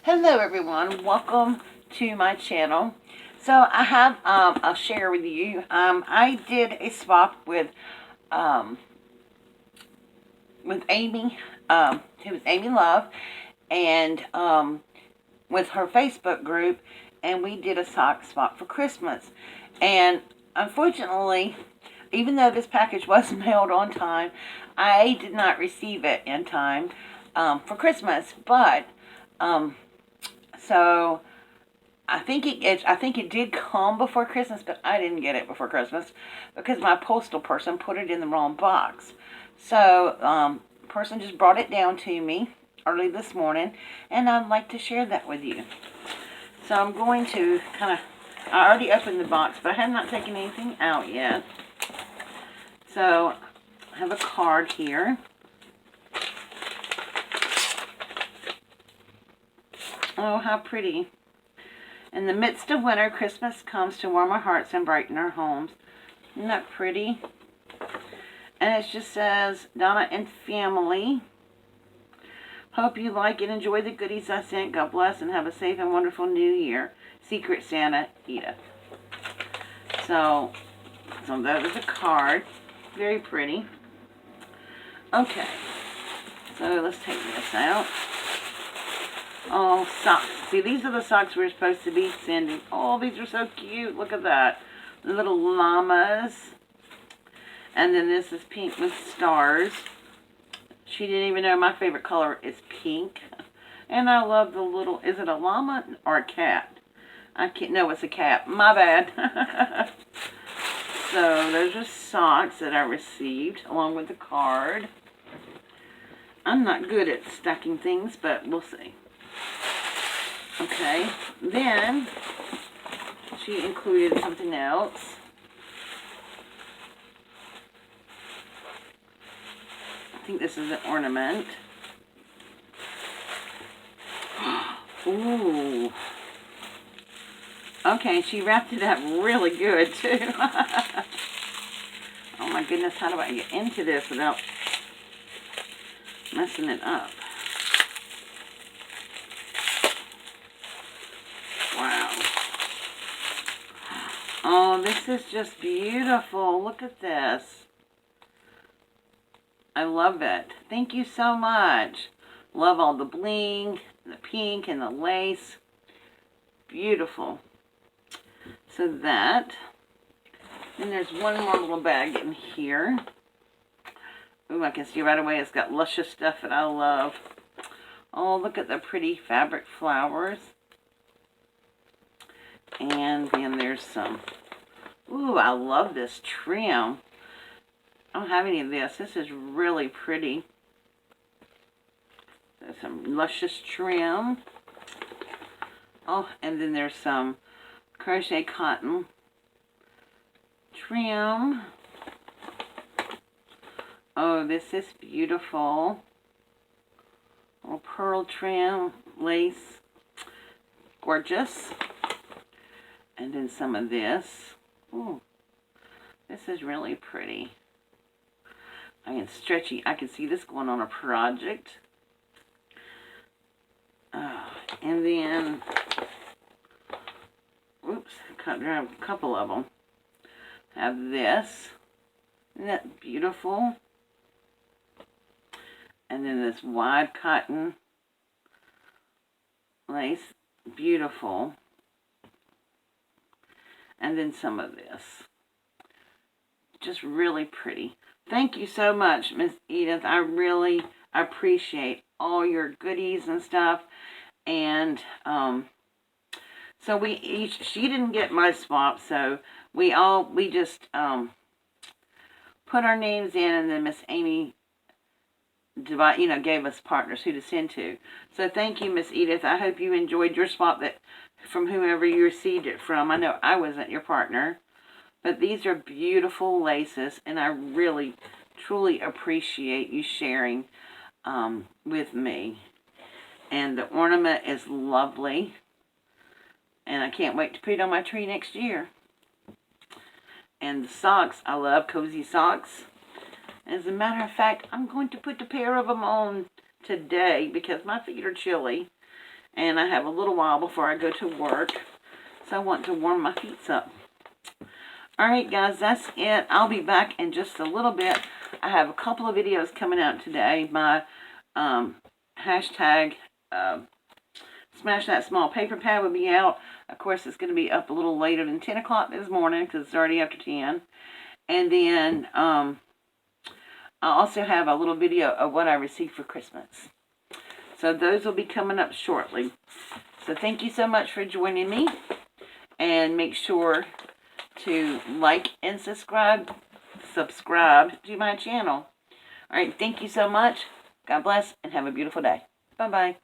Hello everyone, welcome to my channel. So I have I'll share with you. I did a swap um, with Amy, who was Amy Love, and with her Facebook group, and we did a sock swap for Christmas. And unfortunately, even though this package was mailed on time, I did not receive it in time for Christmas. But so I think it did come before Christmas, but I didn't get it before Christmas because my postal person put it in the wrong box. So person just brought it down to me early this morning, and I'd like to share that with you. So I'm going to I already opened the box, but I have not taken anything out yet. So I have a card here. Oh, how pretty. In the midst of winter, Christmas comes to warm our hearts and brighten our homes. Isn't that pretty? And it just says, Donna and family. Hope you like and enjoy the goodies I sent. God bless and have a safe and wonderful new year. Secret Santa, Edith. So that is a card. Very pretty. Okay. So let's take this out. Oh, socks. See, these are the socks we're supposed to be sending. Oh, these are so cute. Look at that. The little llamas. And then this is pink with stars. She didn't even know my favorite color is pink. And I love the little, is it a llama or a cat? I can't, no, it's a cat. My bad. So those are socks that I received along with the card. I'm not good at stacking things, but we'll see. Okay, then she included something else. I think this is an ornament. Ooh. Okay, she wrapped it up really good, too. Oh my goodness, how do I get into this without messing it up? Wow. Oh, this is just beautiful. Look at this. I love it. Thank you so much. Love all the bling, the pink, and the lace. Beautiful. So that. And there's one more little bag in here. Ooh, I can see right away it's got luscious stuff that I love. Oh, look at the pretty fabric flowers. And then there's some. Ooh, I love this trim. I don't have any of this. This is really pretty. There's some luscious trim. Oh, and then there's some crochet cotton trim. Oh, this is beautiful. Oh, pearl trim, lace. Gorgeous. And then some of this. Ooh, this is really pretty. I mean, stretchy. I can see this going on a project. And then, oops, cut down a couple of them. Have this. Isn't that beautiful? And then this wide cotton lace. Beautiful. And then some of this. Just really pretty. Thank you so much, Miss Edith. I really appreciate all your goodies and stuff. And so we each, she didn't get my swap, so we just put our names in, and then Miss Amy gave us partners who to send to. So thank you, Miss Edith. I hope you enjoyed your swap from whomever you received it from. I know I wasn't your partner. But these are beautiful laces, and I really, truly appreciate you sharing with me. And the ornament is lovely, and I can't wait to put it on my tree next year. And the socks, I love cozy socks. As a matter of fact, I'm going to put a pair of them on today because my feet are chilly. And I have a little while before I go to work. So I want to warm my feet up. Alright guys, that's it. I'll be back in just a little bit. I have a couple of videos coming out today. My hashtag Smash That Small Paper Pad will be out. Of course, it's going to be up a little later than 10 o'clock this morning because it's already after 10. And then I also have a little video of what I received for Christmas. So those will be coming up shortly. So thank you so much for joining me. And make sure to like and subscribe to my channel. Alright, thank you so much. God bless and have a beautiful day. Bye-bye.